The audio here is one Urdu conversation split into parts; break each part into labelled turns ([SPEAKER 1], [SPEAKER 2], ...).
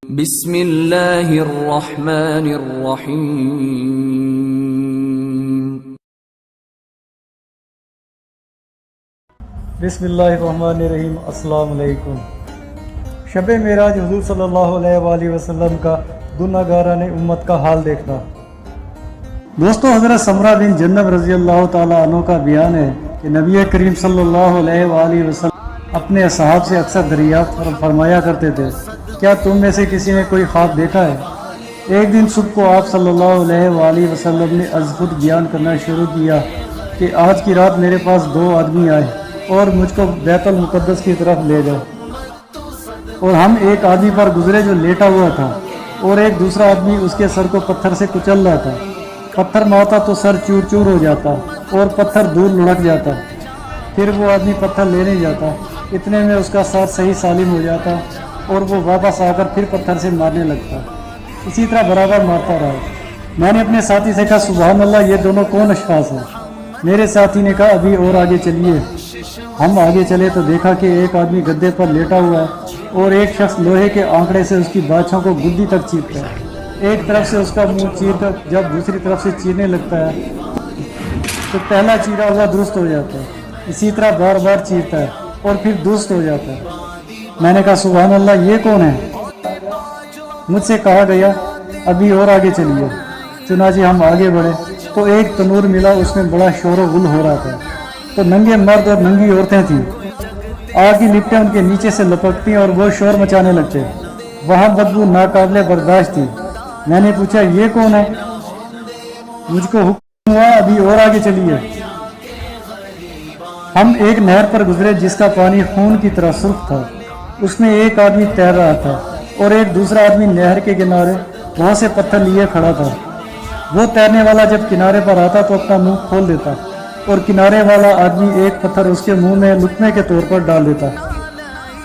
[SPEAKER 1] بسم اللہ الرحمن الرحیم
[SPEAKER 2] بسم اللہ الرحمن الرحیم۔ السلام علیکم۔ شب معراج حضور صلی اللہ علیہ وآلہ وسلم کا گناہ گاران امت کا حال دیکھنا۔ دوستو، حضرت سمرہ بن جندب رضی اللہ تعالیٰ عنہ کا بیان ہے کہ نبی کریم صلی اللہ علیہ وآلہ وسلم اپنے اصحاب سے اکثر دریافت فرمایا کرتے تھے، کیا تم میں سے کسی نے کوئی خواب دیکھا ہے؟ ایک دن صبح کو آپ صلی اللہ علیہ وآلہ وسلم نے از خود بیان کرنا شروع کیا کہ آج کی رات میرے پاس 2 آدمی آئے اور مجھ کو بیت المقدس کی طرف لے گئے، اور ہم ایک آدمی پر گزرے جو لیٹا ہوا تھا، اور ایک دوسرا آدمی اس کے سر کو پتھر سے کچل رہا تھا۔ پتھر مارتا تو سر چور چور ہو جاتا اور پتھر دور لڑک جاتا، پھر وہ آدمی پتھر لینے جاتا، اتنے میں اس کا سر صحیح سالم ہو جاتا اور وہ واپس آ کر پھر پتھر سے مارنے لگتا۔ اسی طرح برابر مارتا رہا۔ میں نے اپنے ساتھی سے کہا، سبحان اللہ، یہ دونوں کون اشخاص ہیں؟ میرے ساتھی نے کہا، ابھی اور آگے چلیے۔ ہم آگے چلے تو دیکھا کہ ایک آدمی گدے پر لیٹا ہوا ہے اور ایک شخص لوہے کے آنکڑے سے اس کی باچھوں کو گدی تک چیرتا ہے۔ ایک طرف سے اس کا منہ چیر کر جب دوسری طرف سے چیرنے لگتا ہے تو پہلا چیرا ہوا درست ہو جاتا ہے، اسی طرح بار بار چیرتا ہے اور پھر درست ہو جاتا ہے۔ میں نے کہا، سبحان اللہ، یہ کون ہے؟ مجھ سے کہا گیا، ابھی اور آگے چلیے۔ چنانچہ ہم آگے بڑھے تو ایک تنور ملا، اس میں بڑا شور و غل ہو رہا تھا، تو ننگے مرد اور ننگی عورتیں تھیں۔ آگ کی لپٹیں ان کے نیچے سے لپکتی اور وہ شور مچانے لگتے۔ وہاں بدبو ناقابل برداشت تھی۔ میں نے پوچھا، یہ کون ہے؟ مجھ کو حکم ہوا، ابھی اور آگے چلیے۔ ہم ایک نہر پر گزرے جس کا پانی خون کی طرح سرخ تھا۔ اس میں ایک آدمی تیر رہا تھا اور ایک دوسرا آدمی نہر کے کنارے بہت سے پتھر لیے کھڑا تھا۔ وہ تیرنے والا جب کنارے پر آتا تو اپنا منہ کھول دیتا اور کنارے والا آدمی ایک پتھر اس کے منہ میں لقمے کے طور پر ڈال دیتا۔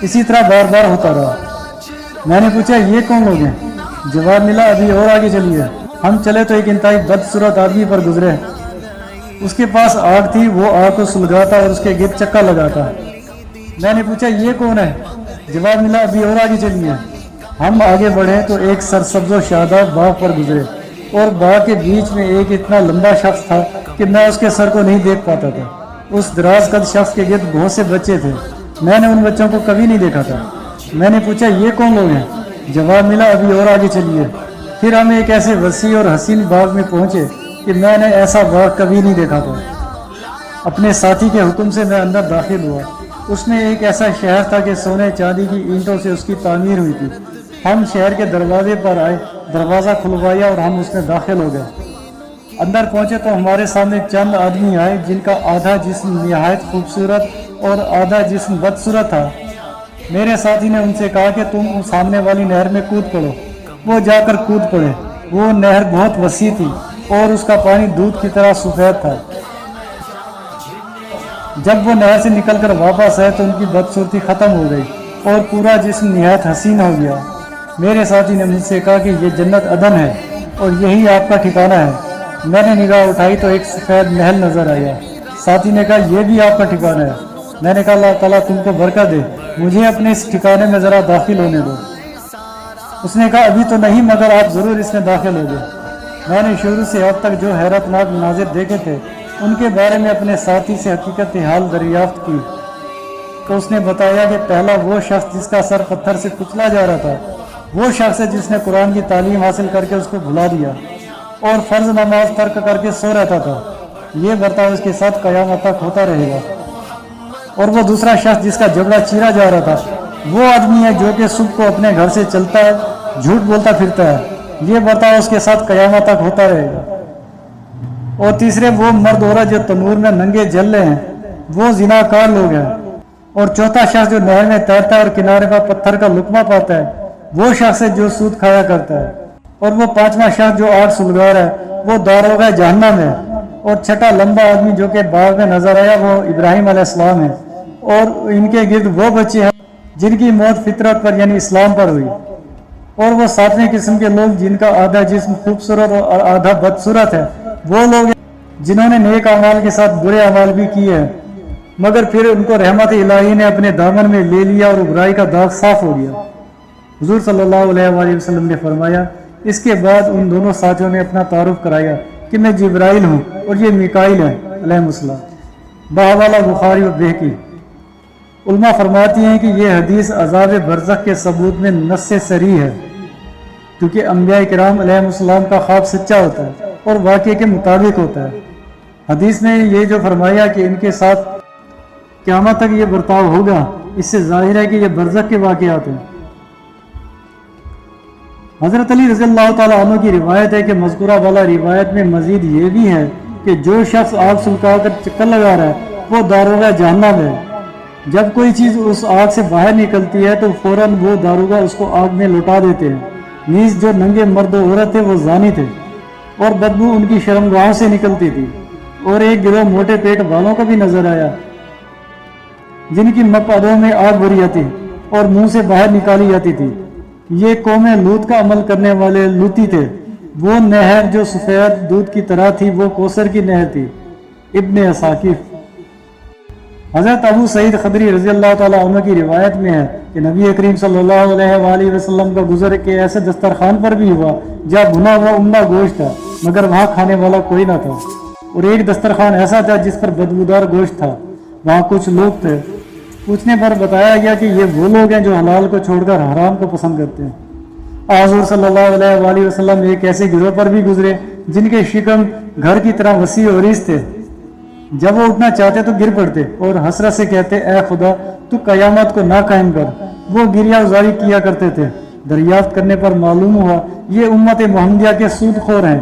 [SPEAKER 2] اسی طرح بار بار ہوتا رہا۔ میں نے پوچھا، یہ کون لوگ ہیں؟ جواب ملا، ابھی اور آگے چلیے۔ ہم چلے تو ایک انتہائی بدصورت آدمی پر گزرے۔ اس کے پاس آگ تھی، وہ آگ کو سلگاتا اور اس کے گرد چکا لگاتا۔ میں نے پوچھا، یہ کون ہے؟ جواب ملا، ابھی اور آگے چلیے۔ ہم آگے بڑھے تو ایک سرسبز و شاداب باغ پر گزرے، اور باغ کے بیچ میں ایک اتنا لمبا شخص تھا کہ میں اس کے سر کو نہیں دیکھ پاتا تھا۔ اس دراز قد شخص کے گرد بہت سے بچے تھے، میں نے ان بچوں کو کبھی نہیں دیکھا تھا۔ میں نے پوچھا، یہ کون لوگ ہیں؟ جواب ملا، ابھی اور آگے چلیے۔ پھر ہم ایک ایسے وسیع اور حسین باغ میں پہنچے کہ میں نے ایسا باغ کبھی نہیں دیکھا تھا۔ اپنے ساتھی کے حکم سے میں اندر داخل ہوا۔ اس میں ایک ایسا شہر تھا کہ سونے چاندی کی اینٹوں سے اس کی تعمیر ہوئی تھی۔ ہم شہر کے دروازے پر آئے، دروازہ کھلوایا اور ہم اس میں داخل ہو گئے۔ اندر پہنچے تو ہمارے سامنے چند آدمی آئے جن کا آدھا جسم نہایت خوبصورت اور آدھا جسم بدصورت تھا۔ میرے ساتھی نے ان سے کہا کہ تم سامنے والی نہر میں کود پڑو۔ وہ جا کر کود پڑے۔ وہ نہر بہت وسیع تھی اور اس کا پانی دودھ کی طرح سفید تھا۔ جب وہ نہر سے نکل کر واپس آئے تو ان کی بدصورتی ختم ہو گئی اور پورا جسم نہایت حسین ہو گیا۔ میرے ساتھی نے مجھ سے کہا کہ یہ جنت عدن ہے اور یہی آپ کا ٹھکانہ ہے۔ میں نے نگاہ اٹھائی تو ایک سفید محل نظر آیا۔ ساتھی نے کہا، یہ بھی آپ کا ٹھکانہ ہے؟ میں نے کہا، اللہ تعالیٰ تم کو برکت دے، مجھے اپنے اس ٹھکانے میں ذرا داخل ہونے دو۔ اس نے کہا، ابھی تو نہیں، مگر آپ ضرور اس میں داخل ہو گئے۔ میں نے شروع سے اب تک جو حیرت ناک مناظر دیکھے تھے ان کے بارے میں اپنے ساتھی سے حقیقت حال دریافت کی تو اس نے بتایا کہ پہلا وہ شخص جس کا سر پتھر سے کچلا جا رہا تھا وہ شخص ہے جس نے قرآن کی تعلیم حاصل کر کے اس کو بھلا دیا اور فرض نماز ترک کر کے سو رہتا تھا۔ یہ برتاؤ اس کے ساتھ قیامت تک ہوتا رہے گا۔ اور وہ دوسرا شخص جس کا جبڑا چیرا جا رہا تھا وہ آدمی ہے جو کہ صبح کو اپنے گھر سے چلتا ہے، جھوٹ بولتا پھرتا ہے۔ یہ برتاؤ اس کے ساتھ قیامت تک ہوتا رہے گا۔ اور تیسرے وہ مرد عورت جو تنور میں ننگے جل رہے ہیں وہ زناکار لوگ ہیں۔ اور چوتھا شخص جو نہر میں تیرتا ہے اور کنارے پر پتھر کا لقمہ پاتا ہے وہ شخص ہے جو سود کھایا کرتا ہے۔ اور وہ پانچواں شخص جو آگ سلگار ہے وہ داروغہ جہنم ہے۔ اور چھٹا لمبا آدمی جو کہ باغ میں نظر آیا وہ ابراہیم علیہ السلام ہے، اور ان کے گرد وہ بچے ہیں جن کی موت فطرت پر یعنی اسلام پر ہوئی۔ اور وہ ساتویں قسم کے لوگ جن کا آدھا جسم خوبصورت اور آدھا بدصورت ہے وہ لوگ جنہوں نے نیک اعمال کے ساتھ برے اعمال بھی کیے ہیں، مگر پھر ان کو رحمت الہی نے اپنے دامن میں لے لیا اور برائی کا داغ صاف ہو گیا۔ حضور صلی اللہ علیہ وآلہ وسلم نے فرمایا، اس کے بعد ان دونوں ساتھیوں نے اپنا تعارف کرایا کہ میں جبرائیل ہوں اور یہ میکائیل ہے علیہ السلام۔ بحوالہ بخاری و بہقی۔ علماء فرماتی ہیں کہ یہ حدیث عذاب برزخ کے ثبوت میں نص صریح ہے، کیونکہ انبیاء کرام علیہ السلام کا خواب سچا ہوتا ہے اور واقعے کے مطابق ہوتا ہے۔ حدیث میں یہ جو فرمایا کہ ان کے ساتھ قیامت تک یہ برتاؤ ہوگا، اس سے ظاہر ہے کہ یہ برزخ کے واقعات ہیں۔ حضرت علی رضی اللہ تعالیٰ عنہ کی روایت ہے کہ مذکورہ والا روایت میں مزید یہ بھی ہے کہ جو شخص آگ سلگا کر چکر لگا رہا ہے وہ داروغہ جہنم ہے۔ جب کوئی چیز اس آگ سے باہر نکلتی ہے تو فوراً وہ داروغہ اس کو آگ میں لوٹا دیتے ہیں۔ نیز جو ننگے مرد و عورت تھے وہ زانی تھے اور بدبو ان کی شرمگاہوں سے نکلتی تھی، اور ایک گروہ موٹے پیٹ والوں کا بھی نظر آیا جن کی مقعدوں میں آگ بھری جاتی اور منہ سے باہر نکالی جاتی تھی۔ یہ قوم لوط کا عمل کرنے والے لوطی تھے۔ وہ نہر جو سفید دودھ کی طرح تھی وہ کوثر کی نہر تھی۔ ابن اساکر۔ حضرت ابو سعید خدری رضی اللہ تعالیٰ عنہ کی روایت میں ہے کہ نبی کریم صلی اللہ علیہ وآلہ وسلم کا گزر کے ایسے دسترخوان پر بھی ہوا جہاں بھنا ہوا عمدہ گوشت تھا، مگر وہاں کھانے والا کوئی نہ تھا، اور ایک دسترخوان ایسا تھا جس پر بدبودار گوشت تھا، وہاں کچھ لوگ تھے۔ پوچھنے پر بتایا گیا کہ یہ وہ لوگ ہیں جو حلال کو چھوڑ کر حرام کو پسند کرتے ہیں۔ حضور صلی اللہ علیہ وآلہ وسلم ایک ایسے گروہ پر بھی گزرے جن کے شکم گھر کی طرح وسیع و عریض تھے۔ جب وہ اٹھنا چاہتے تو گر پڑتے اور حسرت سے کہتے، اے خدا تو قیامت کو نہ قائم کر۔ وہ گریہ ازاری کیا کرتے تھے۔ دریافت کرنے پر معلوم ہوا یہ امت محمدیہ کے سود خور ہیں۔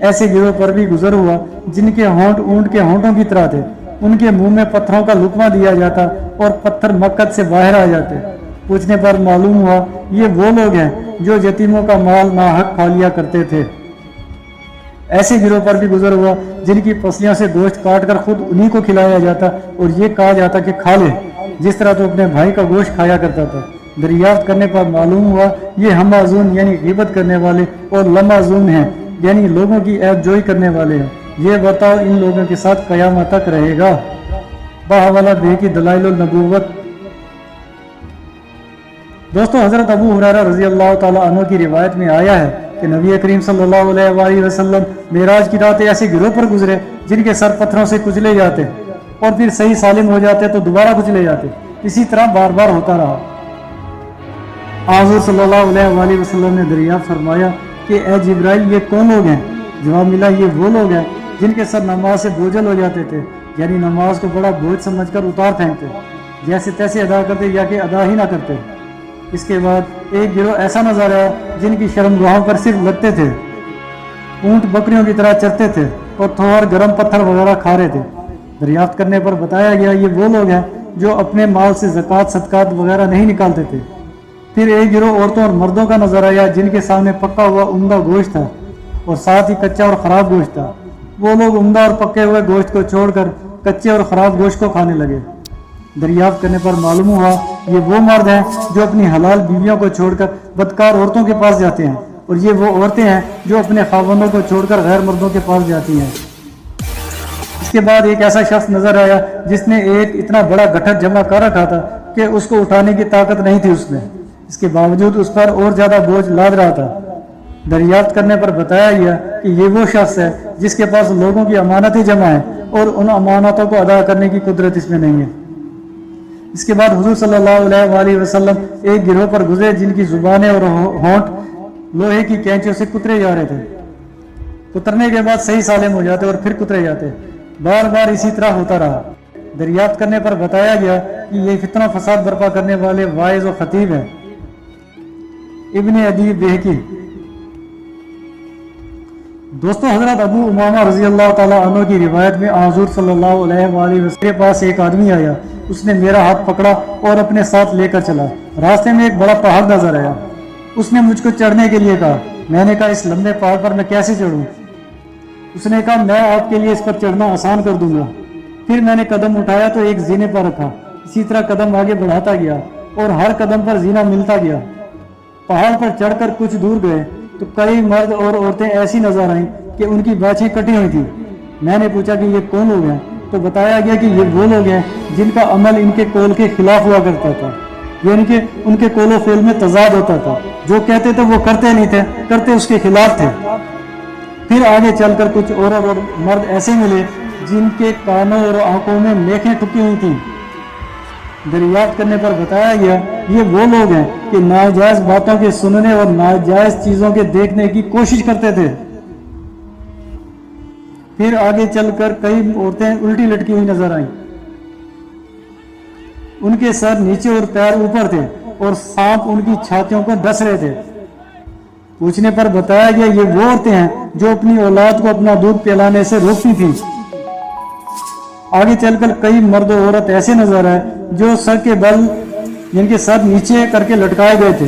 [SPEAKER 2] ایسے گروہ پر بھی گزر ہوا جن کے ہونٹ اونٹ کے ہونٹوں کی طرح تھے، ان کے منہ میں پتھروں کا لقمہ دیا جاتا اور پتھر مقد سے باہر آ جاتے۔ پوچھنے پر معلوم ہوا یہ وہ لوگ ہیں جو یتیموں کا مال ناحق کھا لیا کرتے تھے۔ ایسے گروہ پر بھی گزر ہوا جن کی پسلیوں سے گوشت کاٹ کر خود انہی کو کھلایا جاتا اور یہ کہا جاتا کہ کھا لے جس طرح تو اپنے بھائی کا گوشت کھایا کرتا تھا۔ دریافت کرنے پر معلوم ہوا یہ ہمازون یعنی غیبت کرنے والے اور لمازون ہیں یعنی لوگوں کی عیب جوئی کرنے والے ہیں۔ یہ برتاؤ ان لوگوں کے ساتھ قیامت تک رہے گا۔ بحوالہ بہقی دلائل النبوت۔ دوستو، حضرت ابو ہریرہ رضی اللہ تعالیٰ عنہ کی روایت میں آیا ہے کہ نبی کریم صلی اللہ علیہ وآلہ وسلم معراج کی رات ایسے گروہ پر گزرے جن کے سر پتھروں سے کچلے جاتے اور پھر صحیح سالم ہو جاتے تو دوبارہ کچلے جاتے، اسی طرح بار بار ہوتا رہا۔ حضور صلی اللہ علیہ وآلہ وسلم نے دریافت فرمایا کہ اے جبرائیل یہ کون لوگ ہیں؟ جواب ملا یہ وہ لوگ ہیں جن کے سر نماز سے بوجھل ہو جاتے تھے، یعنی نماز کو بڑا بوجھ سمجھ کر اتار پھینکتے، جیسے تیسے ادا کرتے یا کہ ادا ہی نہ کرتے۔ اس کے بعد ایک گروہ ایسا نظر آیا جن کی شرمگاہوں پر صرف لگتے تھے، اونٹ بکریوں کی طرح چرتے تھے اور تھوڑ گرم پتھر وغیرہ کھا رہے تھے۔ دریافت کرنے پر بتایا گیا یہ وہ لوگ ہیں جو اپنے مال سے زکوٰۃ صدقات وغیرہ نہیں نکالتے تھے۔ پھر ایک گروہ عورتوں اور مردوں کا نظر آیا جن کے سامنے پکا ہوا عمدہ گوشت تھا اور ساتھ ہی کچا اور خراب گوشت تھا۔ وہ لوگ عمدہ اور پکے ہوئے گوشت کو چھوڑ کر کچے اور خراب گوشت کو کھانے لگے۔ دریافت کرنے پر معلوم ہوا یہ وہ مرد ہیں جو اپنی حلال بیویوں کو چھوڑ کر بدکار عورتوں کے پاس جاتے ہیں، اور یہ وہ عورتیں ہیں جو اپنے خاوندوں کو چھوڑ کر غیر مردوں کے پاس جاتی ہیں۔ اس کے بعد ایک ایسا شخص نظر آیا جس نے ایک اتنا بڑا گٹھر جمع کر رکھا تھا کہ اس کو اٹھانے کی طاقت نہیں تھی اس میں، اس کے باوجود اس پر اور زیادہ بوجھ لاد رہا تھا۔ دریافت کرنے پر بتایا گیا کہ یہ وہ شخص ہے جس کے پاس لوگوں کی امانتیں جمع ہیں اور ان امانتوں کو ادا کرنے کی قدرت اس میں نہیں ہے۔ اس کے بعد حضور صلی اللہ علیہ وآلہ وسلم ایک گروہ پر گزرے جن کی زبانیں اور ہونٹ لوہے کی کینچیوں سے کترے جا رہے تھے۔ کترنے کے بعد صحیح سالم ہو جاتے اور پھر کترے جاتے، بار بار اسی طرح ہوتا رہا۔ دریافت کرنے پر بتایا گیا کہ یہ فتنہ فساد برپا کرنے والے واعظ و خطیب ہیں۔ ابن عدی بہقی۔ دوستو، حضرت ابو امامہ رضی اللہ تعالیٰ عنہ کی روایت میں حضور صلی اللہ علیہ وآلہ وسلم کے پاس ایک آدمی آیا، اس نے میرا ہاتھ پکڑا اور اپنے ساتھ لے کر چلا۔ راستے میں ایک بڑا پہاڑ نظر آیا، اس نے مجھ کو چڑھنے کے لیے کہا۔ میں نے کہا اس لمبے پہاڑ پر میں کیسے چڑھوں؟ اس نے کہا میں آپ کے لیے اس پر چڑھنا آسان کر دوں گا۔ پھر میں نے قدم اٹھایا تو ایک زینے پر رکھا، اسی طرح قدم آگے بڑھاتا گیا اور ہر قدم پر زینہ ملتا گیا۔ پہاڑ پر چڑھ کر کچھ دور گئے تو کئی مرد اور عورتیں ایسی نظر آئیں کہ ان کی باچھیں کٹی ہوئی تھی۔ میں نے پوچھا کہ یہ کون لوگ ہیں؟ تو بتایا گیا کہ یہ وہ لوگ ہیں جن کا عمل ان کے قول کے خلاف ہوا کرتا تھا۔ یعنی کہ ان کے قول و فعل میں تضاد ہوتا تھا، جو کہتے تھے وہ کرتے نہیں تھے، کرتے اس کے خلاف تھے۔ پھر آگے چل کر کچھ عورت اور مرد ایسے ملے جن کے کانوں اور آنکھوں میں میخیں ٹکی ہوئی تھیں۔ دریافت کرنے پر بتایا گیا یہ وہ لوگ ہیں کہ ناجائز باتوں کے سننے اور ناجائز چیزوں کے دیکھنے کی کوشش کرتے تھے۔ پھر آگے چل کر کئی عورتیں الٹی لٹکی ہوئی نظر آئیں، ان کے سر نیچے اور پیر اوپر تھے اور سانپ ان کی چھاتیوں کو ڈس رہے تھے۔ پوچھنے پر بتایا گیا یہ وہ عورتیں ہیں جو اپنی اولاد کو اپنا دودھ پلانے سے روکتی تھیں۔ آگے چل کر کئی مرد و عورت ایسے نظر آئے جو سر کے بل جن کے سر نیچے کر کے لٹکائے گئے تھے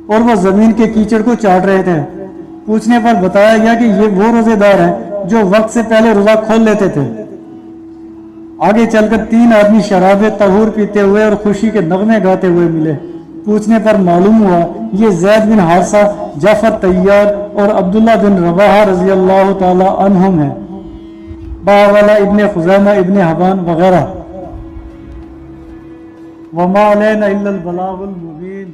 [SPEAKER 2] اور وہ زمین کے کیچڑ کو چاٹ رہے تھے۔ پوچھنے پر بتایا گیا کہ یہ وہ روزے دار ہیں جو وقت سے پہلے روزہ کھول لیتے تھے۔ آگے چل کر 3 آدمی شراب طہور پیتے ہوئے اور خوشی کے نغمے گاتے ہوئے ملے۔ پوچھنے پر معلوم ہوا یہ زید بن حارثہ، جعفر طیار اور عبداللہ بن رواحہ رضی اللہ تعالی عنہم ہیں، باولا ابن خزیمہ ابن حبان وغیرہ۔ وما علینا الا البلاغ المبین۔